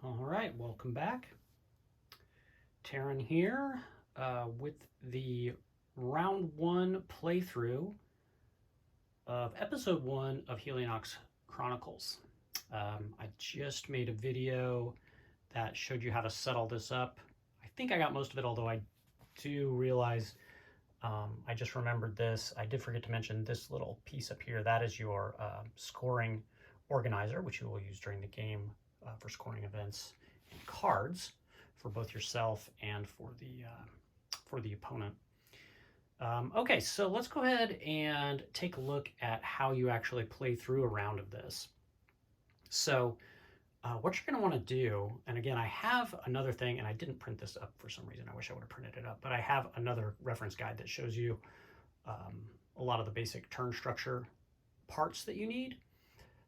All right, welcome back. Taryn here with the round 1 playthrough of episode 1 of Helionox Chronicles. I just made a video that showed you how to set all this up. I think I got most of it, although I do realize I just remembered this. I did forget to mention this little piece up here. That is your scoring organizer, which you will use during the game for scoring events and cards for both yourself and for the opponent. Okay, so let's go ahead and take a look at how you actually play through a round of this. So what you're going to want to do, and again, I have another thing, and I didn't print this up for some reason. I wish I would have printed it up, but I have another reference guide that shows you a lot of the basic turn structure parts that you need.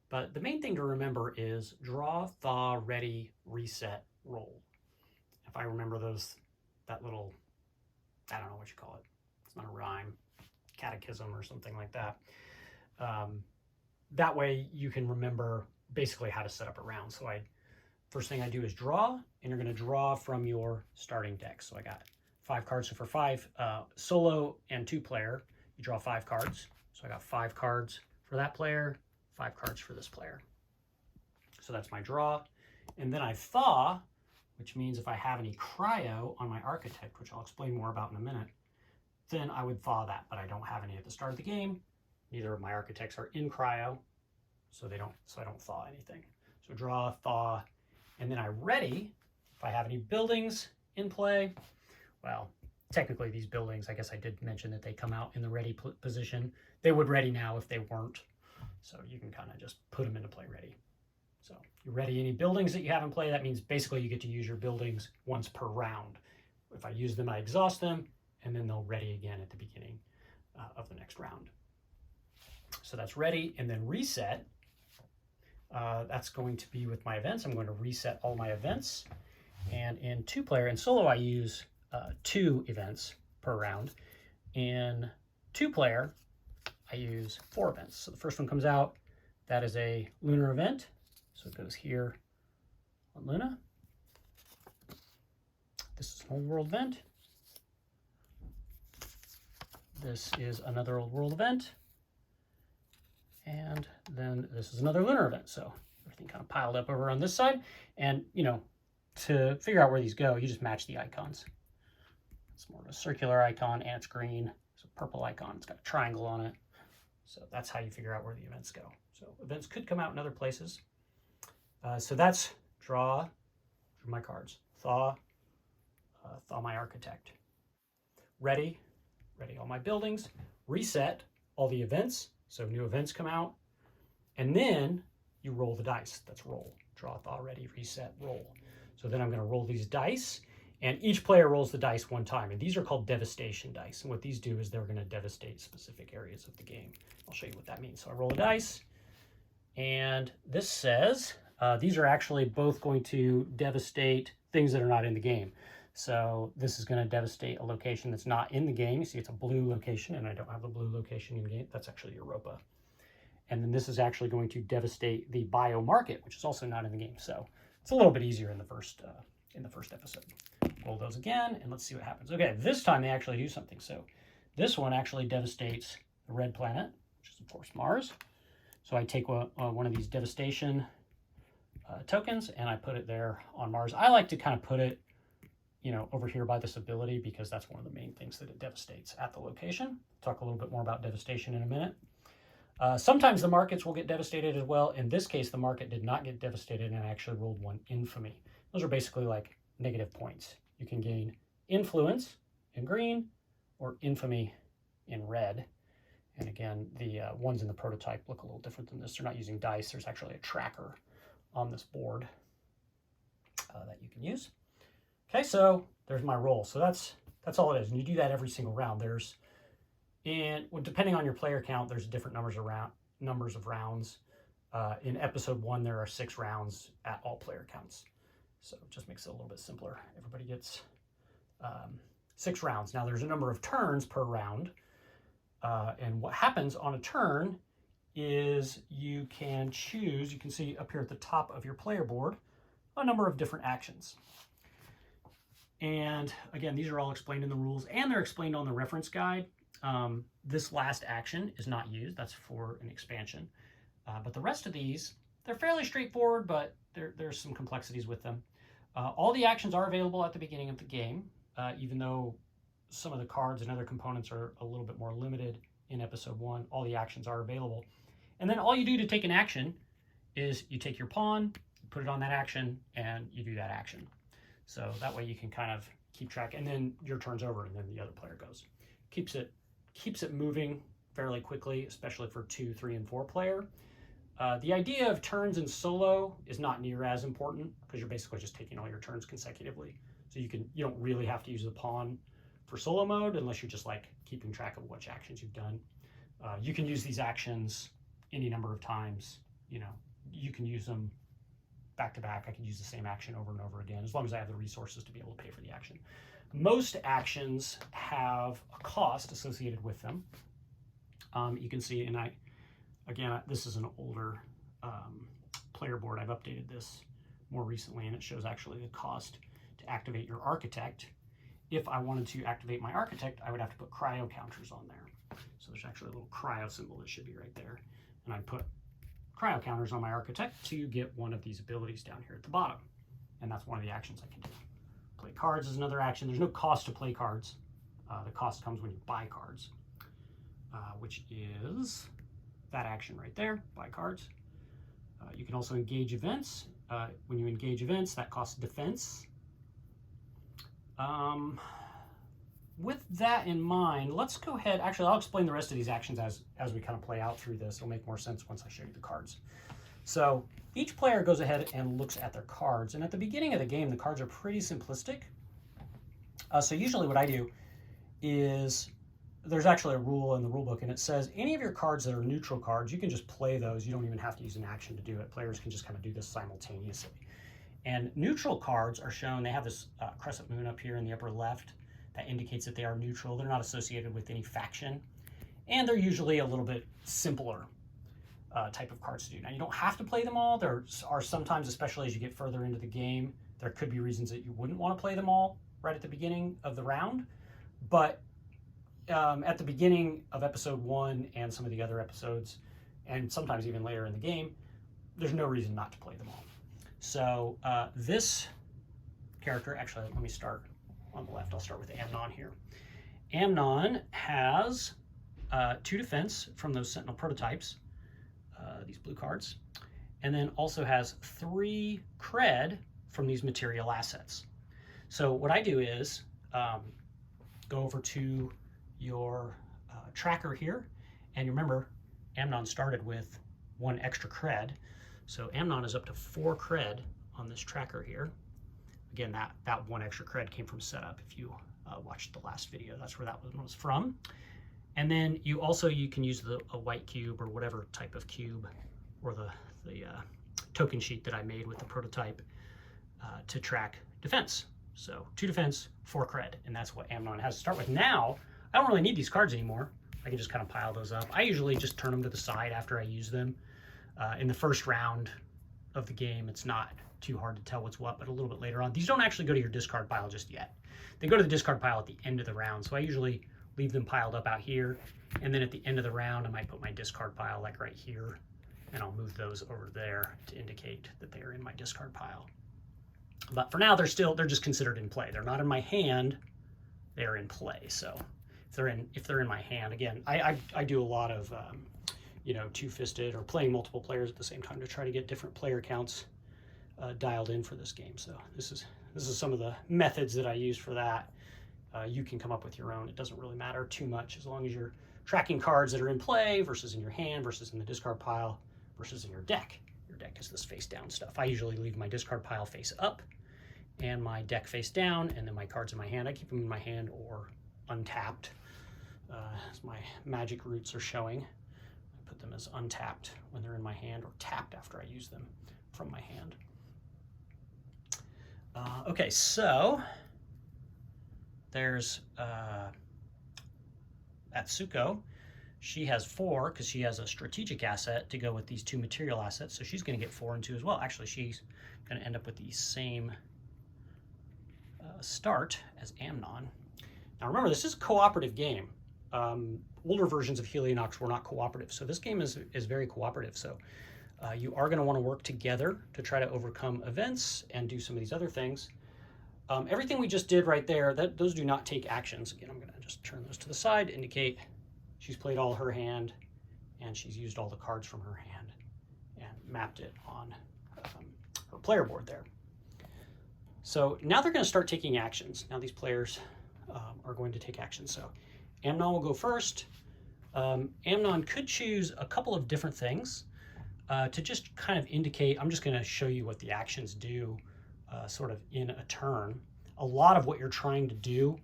But the main thing to remember is draw, thaw, ready, reset, roll. If I remember that little, I don't know what you call it. It's not a rhyme, catechism or something like that. That way you can remember basically how to set up a round. So first thing I do is draw, and you're going to draw from your starting deck. So I got 5 cards. So for 5 solo and 2-player, you draw 5 cards. So I got 5 cards for that player, 5 cards for this player. So that's my draw. And then I thaw, which means if I have any cryo on my architect, which I'll explain more about in a minute, then I would thaw that, but I don't have any at the start of the game. Neither of my architects are in cryo, so I don't thaw anything. So draw, thaw, and then I ready if I have any buildings in play. Well, technically these buildings, I guess I did mention that they come out in the ready position. They would ready now if they weren't. So you can kind of just put them into play ready. So you ready any buildings that you have in play. That means basically you get to use your buildings once per round. If I use them, I exhaust them, and then they'll ready again at the beginning of the next round. So that's ready, and then reset. That's going to be with my events. I'm going to reset all my events. And in 2-player and solo, I use 2 events per round. In 2-player, I use 4 events. So the first one comes out, that is a Lunar Event. So it goes here on Luna. This is an Old World Event. This is another Old World Event. And then this is another Lunar Event. So everything kind of piled up over on this side. And, to figure out where these go, you just match the icons. It's more of a circular icon, and it's green. It's a purple icon. It's got a triangle on it. So that's how you figure out where the events go. So events could come out in other places. So that's draw my cards. Thaw my architect. Ready all my buildings. Reset all the events. So new events come out. And then you roll the dice. That's roll. Draw, thaw, ready, reset, roll. So then I'm going to roll these dice. And each player rolls the dice one time. And these are called Devastation Dice. And what these do is they're going to devastate specific areas of the game. I'll show you what that means. So I roll the dice. And this says these are actually both going to devastate things that are not in the game. So this is going to devastate a location that's not in the game. You see it's a blue location, and I don't have the blue location in the game. That's actually Europa. And then this is actually going to devastate the bio market, which is also not in the game. So it's a little bit easier in the first episode. Roll those again, and let's see what happens. Okay, this time they actually do something. So this one actually devastates the red planet, which is of course Mars. So I take one of these devastation tokens, and I put it there on Mars. I like to kind of put it over here by this ability, because that's one of the main things that it devastates at the location. Talk a little bit more about devastation in a minute. Sometimes the markets will get devastated as well. In this case, the market did not get devastated, and I actually rolled 1 infamy. Those are basically like negative points. You can gain influence in green or infamy in red. And again, the ones in the prototype look a little different than this. They're not using dice. There's actually a tracker on this board that you can use. Okay, so there's my roll. So that's all it is. And you do that every single round. Depending on your player count, there's different numbers of rounds. In episode 1, there are 6 rounds at all player counts. So it just makes it a little bit simpler. Everybody gets 6 rounds. Now there's a number of turns per round. And what happens on a turn is you can choose, you can see up here at the top of your player board, a number of different actions. And again, these are all explained in the rules, and they're explained on the reference guide. This last action is not used. That's for an expansion. But the rest of these, they're fairly straightforward, but there's some complexities with them. All the actions are available at the beginning of the game, even though some of the cards and other components are a little bit more limited in episode 1. All the actions are available. And then all you do to take an action is you take your pawn, put it on that action, and you do that action. So that way you can kind of keep track, and then your turn's over, and then the other player goes. Keeps it moving fairly quickly, especially for 2, 3, and 4 player. The idea of turns in solo is not near as important because you're basically just taking all your turns consecutively. So you don't really have to use the pawn for solo mode unless you're just like keeping track of which actions you've done. You can use these actions any number of times. You know, you can use them back to back. I can use the same action over and over again as long as I have the resources to be able to pay for the action. Most actions have a cost associated with them. You can see, and again, this is an older player board. I've updated this more recently, and it shows actually the cost to activate your architect. If I wanted to activate my architect, I would have to put cryo counters on there. So there's actually a little cryo symbol that should be right there. And I'd put cryo counters on my architect to get one of these abilities down here at the bottom. And that's one of the actions I can do. Play cards is another action. There's no cost to play cards. The cost comes when you buy cards, which is that action right there, buy cards. You can also engage events. When you engage events, that costs defense. With that in mind, let's go ahead. Actually, I'll explain the rest of these actions as we kind of play out through this. It'll make more sense once I show you the cards. So each player goes ahead and looks at their cards. And at the beginning of the game, the cards are pretty simplistic. So usually what I do is there's actually a rule in the rule book, and it says any of your cards that are neutral cards, you can just play those. You don't even have to use an action to do it. Players can just kind of do this simultaneously. And neutral cards are shown, they have this crescent moon up here in the upper left that indicates that they are neutral. They're not associated with any faction. And they're usually a little bit simpler type of cards to do. Now, you don't have to play them all. There are sometimes, especially as you get further into the game, there could be reasons that you wouldn't want to play them all right at the beginning of the round. But at the beginning of episode 1 and some of the other episodes, and sometimes even later in the game, there's no reason not to play them all. So this character, actually, let me start on the left. I'll start with Amnon here. Amnon has 2 defense from those Sentinel prototypes, these blue cards, and then also has 3 cred from these material assets. So what I do is go over to your tracker here, and remember, Amnon started with 1 extra cred. So Amnon is up to 4 cred on this tracker here. Again, that 1 extra cred came from setup. If you watched the last video, that's where that one was from. And then you can use a white cube or whatever type of cube, or the token sheet that I made with the prototype to track defense. So 2 defense, 4 cred, and that's what Amnon has to start with. Now, I don't really need these cards anymore. I can just kind of pile those up. I usually just turn them to the side after I use them. In the first round of the game, it's not too hard to tell what's what, but a little bit later on. These don't actually go to your discard pile just yet. They go to the discard pile at the end of the round, so I usually leave them piled up out here, and then at the end of the round, I might put my discard pile like right here, and I'll move those over there to indicate that they are in my discard pile. But for now, they're just considered in play. They're not in my hand, they're in play. So if they're in my hand, again, I do a lot of two-fisted or playing multiple players at the same time to try to get different player counts dialed in for this game. So this is some of the methods that I use for that. You can come up with your own. It doesn't really matter too much as long as you're tracking cards that are in play versus in your hand versus in the discard pile versus in your deck. Your deck is this face down stuff. I usually leave my discard pile face up and my deck face down, and then my cards in my hand, I keep them in my hand or untapped as my magic roots are showing. I put them as untapped when they're in my hand or tapped after I use them from my hand. Okay, so there's Atsuko. She has 4 because she has a strategic asset to go with these 2 material assets. So she's going to get 4 and 2 as well. Actually, she's going to end up with the same start as Amnon. Now remember, this is a cooperative game. Older versions of Helionox were not cooperative. So this game is very cooperative. So you are going to want to work together to try to overcome events and do some of these other things. Everything we just did right there, those do not take actions. Again, I'm going to just turn those to the side, indicate she's played all her hand, and she's used all the cards from her hand and mapped it on her player board there. So now they're going to start taking actions. Now these players are going to take action. So Amnon will go first. Amnon could choose a couple of different things to just kind of indicate. I'm just going to show you what the actions do sort of in a turn. A lot of what you're trying to do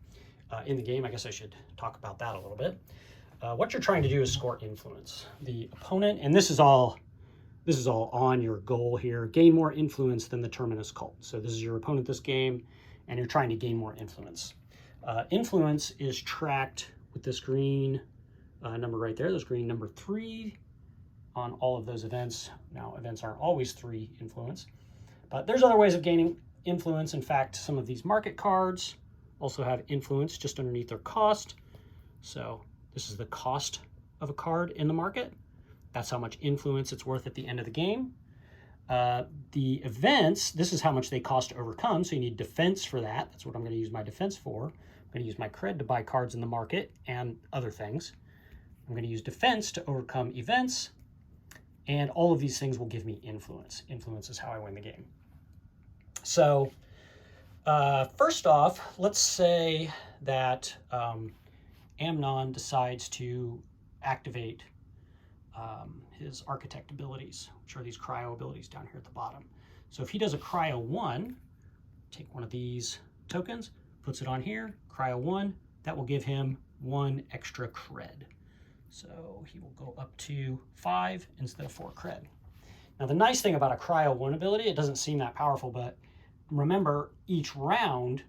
in the game, I guess I should talk about that a little bit. What you're trying to do is score influence. The opponent, and this is all on your goal here, gain more influence than the Terminus cult. So this is your opponent this game, and you're trying to gain more influence. Influence is tracked with this green number right there, this green number 3 on all of those events. Now, events aren't always 3 influence, but there's other ways of gaining influence. In fact, some of these market cards also have influence just underneath their cost. So this is the cost of a card in the market. That's how much influence it's worth at the end of the game. The events, this is how much they cost to overcome. So you need defense for that. That's what I'm going to use my defense for. I'm going to use my cred to buy cards in the market and other things. I'm going to use defense to overcome events. And all of these things will give me influence. Influence is how I win the game. So first off, let's say that Amnon decides to activate his architect abilities, which are these cryo abilities down here at the bottom. So if he does a cryo 1, take one of these tokens, puts it on here, cryo 1, that will give him 1 extra cred. So he will go up to 5 instead of 4 cred. Now the nice thing about a cryo 1 ability, it doesn't seem that powerful, but remember each round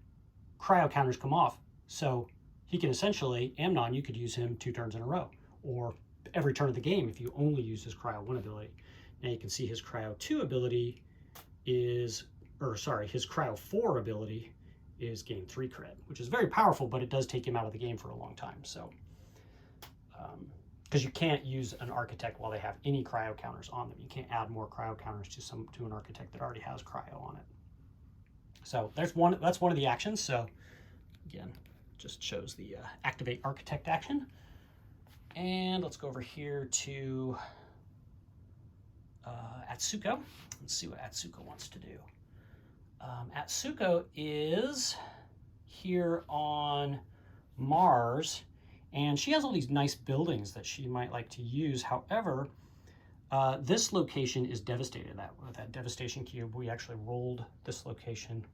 cryo counters come off. So he can essentially, Amnon, you could use him 2 turns in a row, or every turn of the game if you only use his cryo 1 ability. Now you can see his cryo 2 ability is, or sorry, his cryo 4 ability is gain 3 cred, which is very powerful, but it does take him out of the game for a long time. So, because you can't use an architect while they have any cryo counters on them. You can't add more cryo counters to an architect that already has cryo on it. So that's one of the actions. So again, just shows the activate architect action. And let's go over here to Atsuko. Let's see what Atsuko wants to do. Atsuko is here on Mars, and she has all these nice buildings that she might like to use. However, this location is devastated. With that devastation cube, we actually rolled this location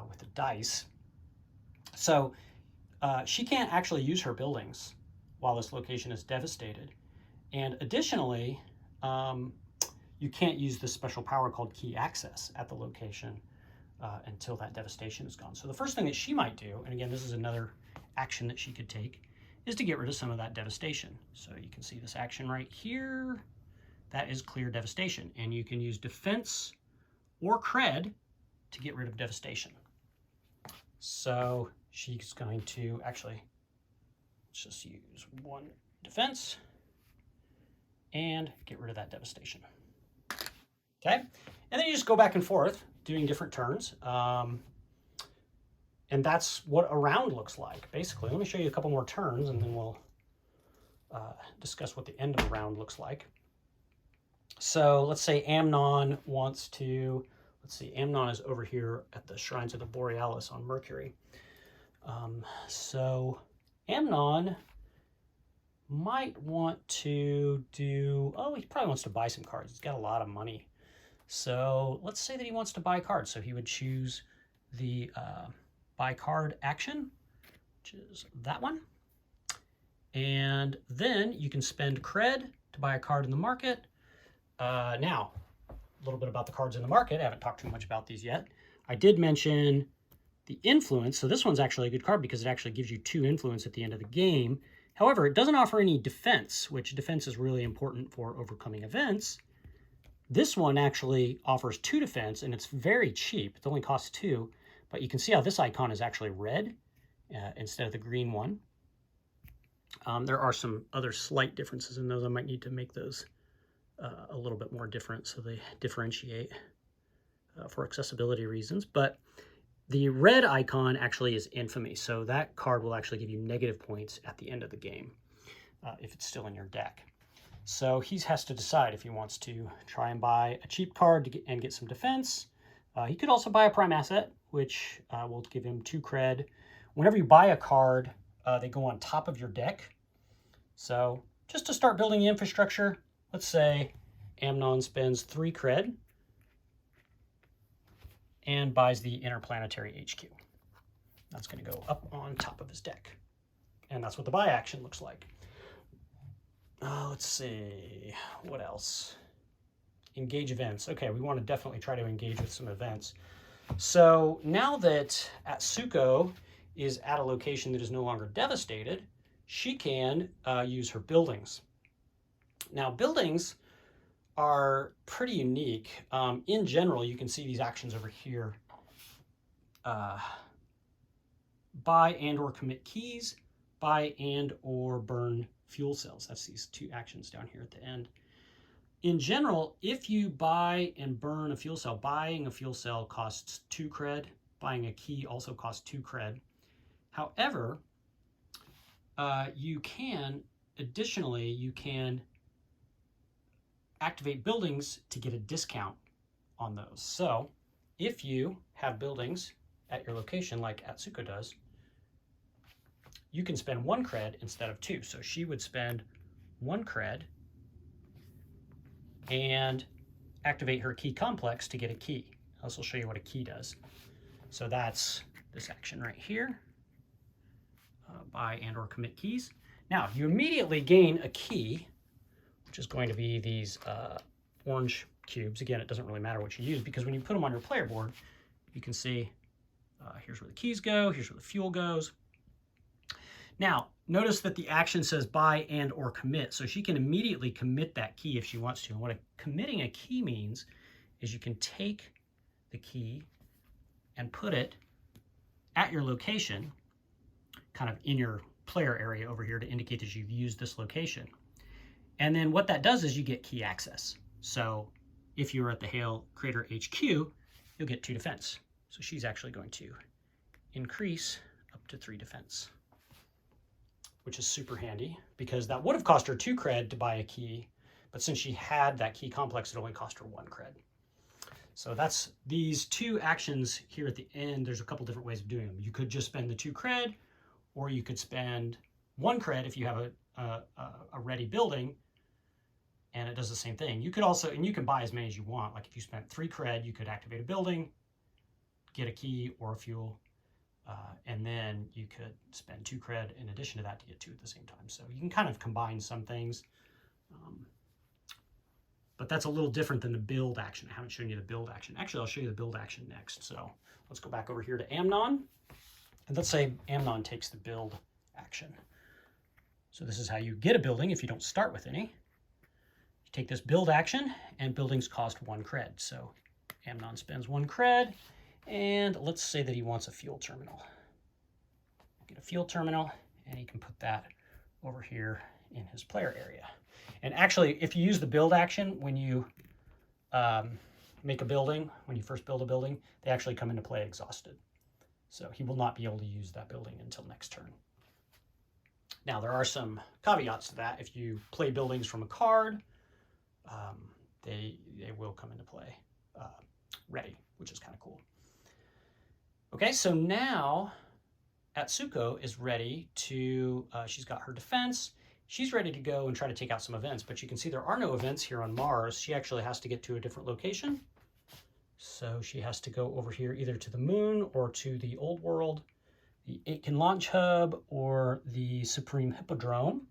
with the dice. So she can't actually use her buildings while this location is devastated. And additionally, you can't use this special power called key access at the location until that devastation is gone. So the first thing that she might do, and again, this is another action that she could take, is to get rid of some of that devastation. So you can see this action right here. That is clear devastation. And you can use defense or cred to get rid of devastation. So she's going to actually, let's just use 1 defense and get rid of that devastation. Okay, and then you just go back and forth doing different turns. And that's what a round looks like, basically. Let me show you a couple more turns, and then we'll discuss what the end of the round looks like. So let's say Amnon wants to, let's see, Amnon is over here at the Shrines of the Borealis on Mercury. So Amnon might want to do, oh, he probably wants to buy some cards. He's got a lot of money. So let's say that he wants to buy cards. So he would choose the buy card action, which is that one. And then you can spend cred to buy a card in the market. Now, a little bit about the cards in the market. I haven't talked too much about these yet. I did mention the influence. So this one's actually a good card because it actually gives you 2 influence at the end of the game. However, it doesn't offer any defense, which defense is really important for overcoming events. This one actually offers 2 defense, and it's very cheap. It only costs 2, but you can see how this icon is actually red instead of the green one. There are some other slight differences in those. I might need to make those a little bit more different so they differentiate for accessibility reasons. But the red icon actually is infamy, so that card will actually give you negative points at the end of the game if it's still in your deck. So he has to decide if he wants to try and buy a cheap card and get some defense. He could also buy a prime asset, which will give him 2 cred. Whenever you buy a card, they go on top of your deck. So just to start building the infrastructure, let's say Amnon spends 3 cred and buys the interplanetary HQ. That's going to go up on top of his deck. And that's what the buy action looks like. Let's see, what else? Engage events. Okay, we want to definitely try to engage with some events. So now that Atsuko is at a location that is no longer devastated, she can use her buildings. Now, buildings are pretty unique. In general, you can see these actions over here. Buy and or commit keys, buy and or burn fuel cells. That's these 2 actions down here at the end. In general, if you buy and burn a fuel cell, buying a fuel cell costs 2 cred. Buying a key also costs 2 cred. However, you can activate buildings to get a discount on those. So if you have buildings at your location like Atsuko does, you can spend 1 cred instead of 2. So she would spend 1 cred and activate her key complex to get a key. I'll also show you what a key does. So that's this action right here. Buy and or commit keys. Now you immediately gain a key, which is going to be these orange cubes. Again, it doesn't really matter what you use because when you put them on your player board, you can see here's where the keys go, here's where the fuel goes. Now, notice that the action says buy and or commit, so she can immediately commit that key if she wants to. And what committing a key means is you can take the key and put it at your location, kind of in your player area over here to indicate that you've used this location. And then what that does is you get key access. So if you're at the Hail Crater HQ, you'll get 2 defense. So she's actually going to increase up to 3 defense, which is super handy because that would have cost her 2 cred to buy a key, but since she had that key complex, it only cost her 1 cred. So that's these 2 actions here at the end. There's a couple different ways of doing them. You could just spend the 2 cred, or you could spend 1 cred if you have a ready building, and it does the same thing. You could also, and you can buy as many as you want. Like if you spent 3 cred, you could activate a building, get a key or a fuel, and then you could spend 2 cred in addition to that to get 2 at the same time. So you can kind of combine some things, but that's a little different than the build action. I haven't shown you the build action. Actually, I'll show you the build action next. So let's go back over here to Amnon, and let's say Amnon takes the build action. So this is how you get a building if you don't start with any. You take this build action, and buildings cost 1 cred. So Amnon spends 1 cred, and let's say that he wants a fuel terminal. Get a fuel terminal, and he can put that over here in his player area. And actually, if you use the build action, when you make a building, when you first build a building, they actually come into play exhausted. So he will not be able to use that building until next turn. Now, there are some caveats to that. If you play buildings from a card, they will come into play ready, which is kind of cool. Okay, so now Atsuko is ready to, she's got her defense. She's ready to go and try to take out some events, but you can see there are no events here on Mars. She actually has to get to a different location. So she has to go over here either to the moon or to the old world, the Aitken Launch Hub, or the Supreme Hippodrome.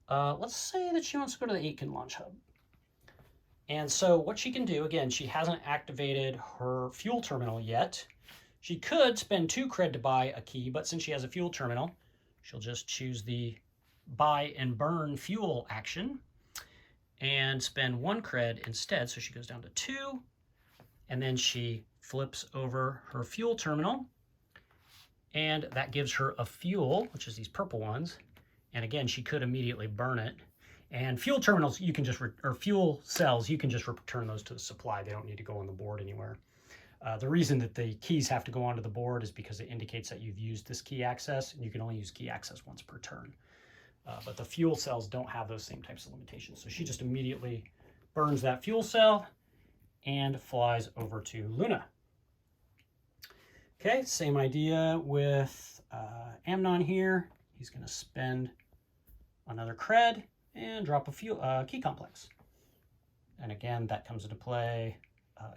Let's say that she wants to go to the Aitken Launch Hub. And so what she can do, again, she hasn't activated her fuel terminal yet. She could spend 2 cred to buy a key, but since she has a fuel terminal, she'll just choose the buy and burn fuel action and spend 1 cred instead. So she goes down to 2, and then she flips over her fuel terminal, and that gives her a fuel, which is these purple ones. And again, she could immediately burn it. And fuel terminals, you can just, or fuel cells, you can just return those to the supply. They don't need to go on the board anywhere. The reason that the keys have to go onto the board is because it indicates that you've used this key access, and you can only use key access once per turn. But the fuel cells don't have those same types of limitations. So she just immediately burns that fuel cell and flies over to Luna. Okay, same idea with Amnon here. He's going to spend another cred and drop a fuel key complex. And again, that comes into play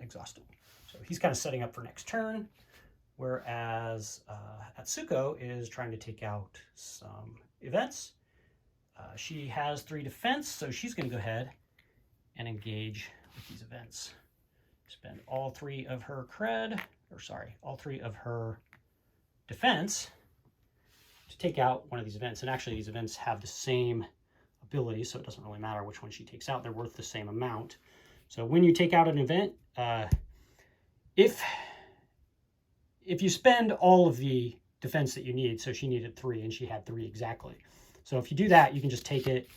exhausted. So he's kind of setting up for next turn, whereas Atsuko is trying to take out some events. She has 3 defense, so she's going to go ahead and engage with these events. Spend all 3 of her cred, or sorry, all 3 of her defense to take out one of these events. And actually, these events have the same ability, so it doesn't really matter which one she takes out. They're worth the same amount. So when you take out an event, if you spend all of the defense that you need, so she needed 3 and she had 3 exactly. So if you do that, you can just take it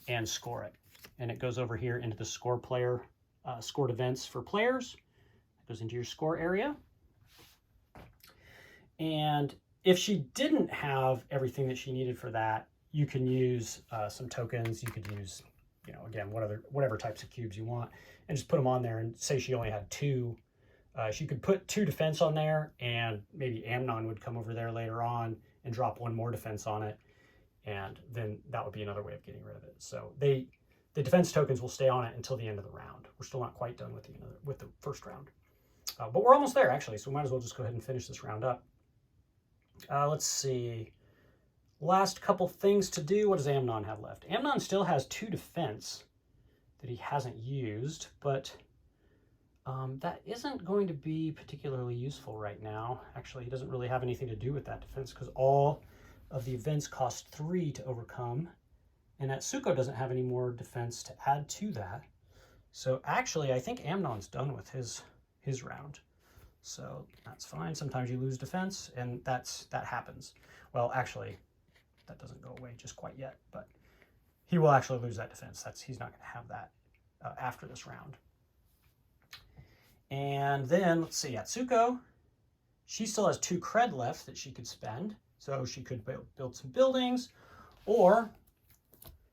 and score it. And it goes over here into the score player, scored events for players. It goes into your score area. And if she didn't have everything that she needed for that, you can use some tokens. You could use, you know, again, whatever types of cubes you want, and just put them on there. And say she only had 2. She could put 2 defense on there, and maybe Amnon would come over there later on and drop 1 more defense on it. And then that would be another way of getting rid of it. So the defense tokens will stay on it until the end of the round. We're still not quite done with the first round. But we're almost there, actually, so we might as well just go ahead and finish this round up. Let's see. Last couple things to do. What does Amnon have left? Amnon still has 2 defense that he hasn't used, but that isn't going to be particularly useful right now. Actually, he doesn't really have anything to do with that defense because all of the events cost 3 to overcome, and Atsuko doesn't have any more defense to add to that. So actually, I think Amnon's done with his round. So that's fine. Sometimes you lose defense, and that happens. Well, actually, that doesn't go away just quite yet, but he will actually lose that defense. He's not going to have that after this round. And then, let's see, Atsuko, she still has 2 cred left that she could spend. So she could build some buildings, or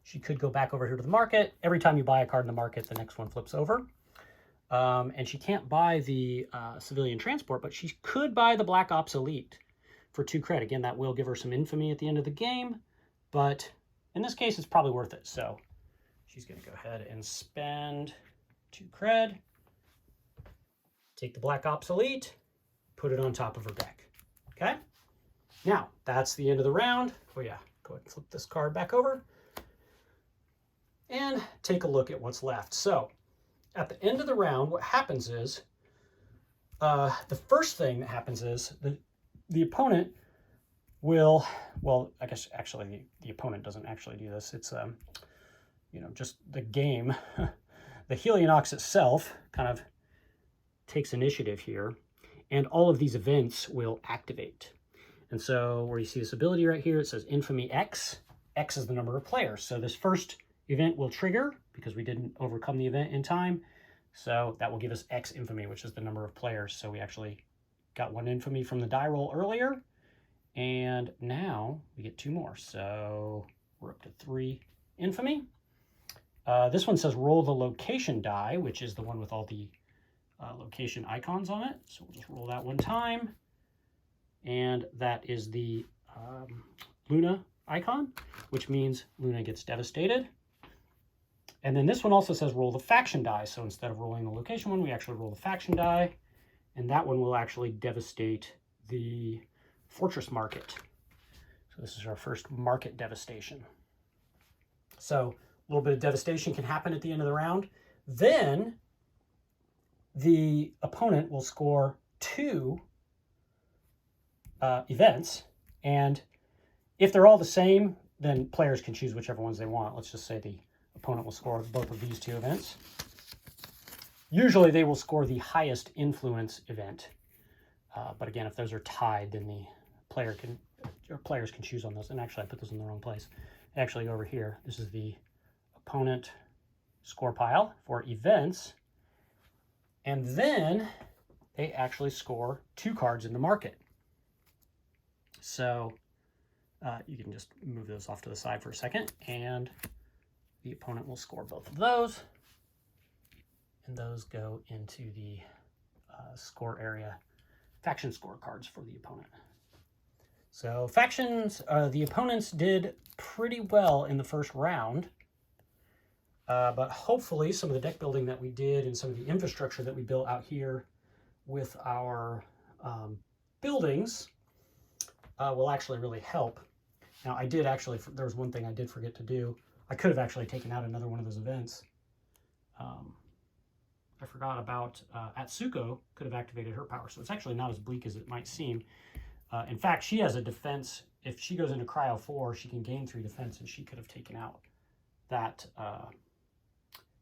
she could go back over here to the market. Every time you buy a card in the market, the next one flips over. And she can't buy the civilian transport, but she could buy the Black Ops Elite for 2 cred. Again, that will give her some infamy at the end of the game, but in this case, it's probably worth it. So she's going to go ahead and spend 2 cred, take the Black Ops Elite, put it on top of her deck. Okay? Now, that's the end of the round. Oh yeah, go ahead and flip this card back over and take a look at what's left. So, at the end of the round, what happens is, the first thing that happens is the opponent will, well, I guess actually the opponent doesn't actually do this. It's, you know, just the game. The Helionox itself kind of takes initiative here, and all of these events will activate. And so where you see this ability right here, it says Infamy X. X is the number of players. So this first event will trigger because we didn't overcome the event in time. So that will give us X Infamy, which is the number of players. So we actually got 1 Infamy from the die roll earlier. And now we get 2 more. So we're up to 3 Infamy. This one says roll the location die, which is the one with all the location icons on it. So we'll just roll that 1 time. And that is the Luna icon, which means Luna gets devastated. And then this one also says roll the faction die. So instead of rolling the location one, we actually roll the faction die. And that one will actually devastate the fortress market. So this is our first market devastation. So a little bit of devastation can happen at the end of the round. Then the opponent will score 2 events, and if they're all the same, then players can choose whichever ones they want. Let's just say the opponent will score both of these two events. Usually they will score the highest influence event. But again, if those are tied, then the players can choose on those. And actually, I put those in the wrong place. Actually, over here, this is the opponent score pile for events. And then they actually score 2 cards in the market. So you can just move those off to the side for a second, and the opponent will score both of those. And those go into the score area, faction score cards for the opponent. So factions, the opponents did pretty well in the first round. But hopefully some of the deck building that we did and some of the infrastructure that we built out here with our buildings will actually really help. Now, I did actually, there was one thing I did forget to do. I could have actually taken out another one of those events. I forgot about Atsuko could have activated her power, so it's actually not as bleak as it might seem. In fact, she has a defense. If she goes into Cryo 4, she can gain 3 defense, and she could have taken out that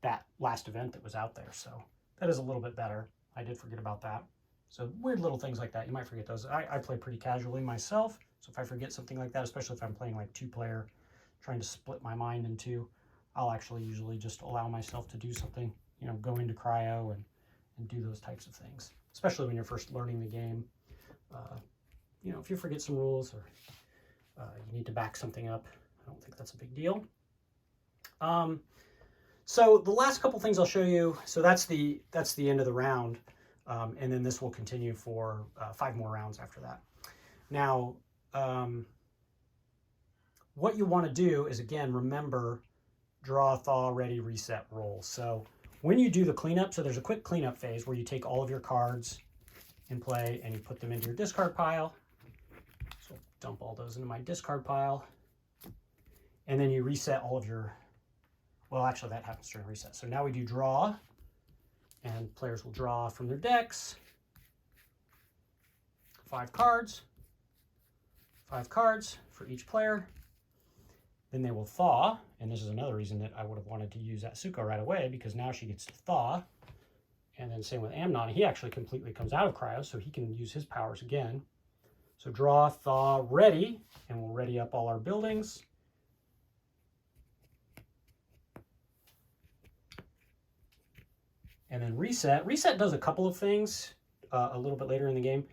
that last event that was out there. So that is a little bit better. I did forget about that. So weird little things like that, you might forget those. I play pretty casually myself, so if I forget something like that, especially if I'm playing like 2-player, trying to split my mind in 2, I'll actually usually just allow myself to do something, you know, go into Cryo and do those types of things, especially when you're first learning the game. You know, if you forget some rules or you need to back something up, I don't think that's a big deal. So the last couple things I'll show you, so that's the end of the round, and then this will continue for 5 more rounds after that. Now, what you want to do is, again, remember, draw, thaw, ready, reset, roll. So when you do the cleanup, so there's a quick cleanup phase where you take all of your cards in play and you put them into your discard pile. So dump all those into my discard pile. And then you reset all of your, well, actually that happens during reset. So now we do draw, and players will draw from their decks 5 cards. 5 cards for each player. Then they will thaw, and this is another reason that I would have wanted to use Atsuko right away, because now she gets to thaw. And then same with Amnon, he actually completely comes out of Cryo, so he can use his powers again. So draw, thaw, ready, and we'll ready up all our buildings. And then reset. Reset does a couple of things a little bit later in the game.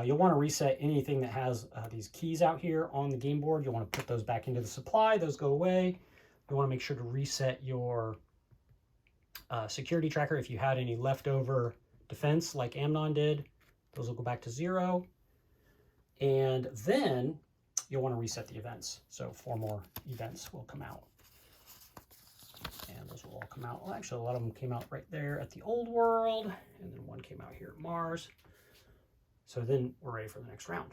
You'll want to reset anything that has these keys out here on the game board. You'll want to put those back into the supply. Those go away. You want to make sure to reset your security tracker. If you had any leftover defense like Amnon did, those will go back to 0. And then you'll want to reset the events. So 4 more events will come out. And those will all come out. Well, actually, a lot of them came out right there at the old world, and then 1 came out here at Mars. So then we're ready for the next round.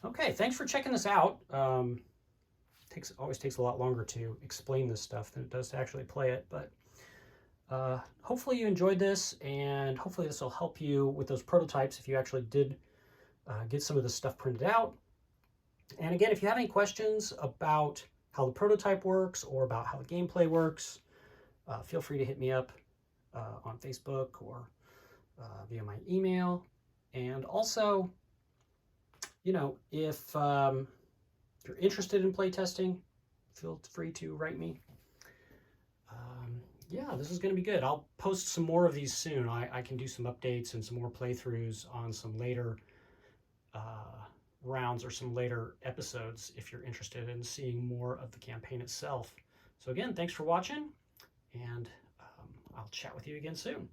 Okay, thanks for checking this out. Always takes a lot longer to explain this stuff than it does to actually play it, but hopefully you enjoyed this, and hopefully this will help you with those prototypes if you actually did get some of this stuff printed out. And again, if you have any questions about how the prototype works or about how the gameplay works, feel free to hit me up on Facebook or via my email. And also, you know, if you're interested in playtesting, feel free to write me. Yeah, this is going to be good. I'll post some more of these soon. I can do some updates and some more playthroughs on some later rounds or some later episodes if you're interested in seeing more of the campaign itself. So again, thanks for watching, and I'll chat with you again soon.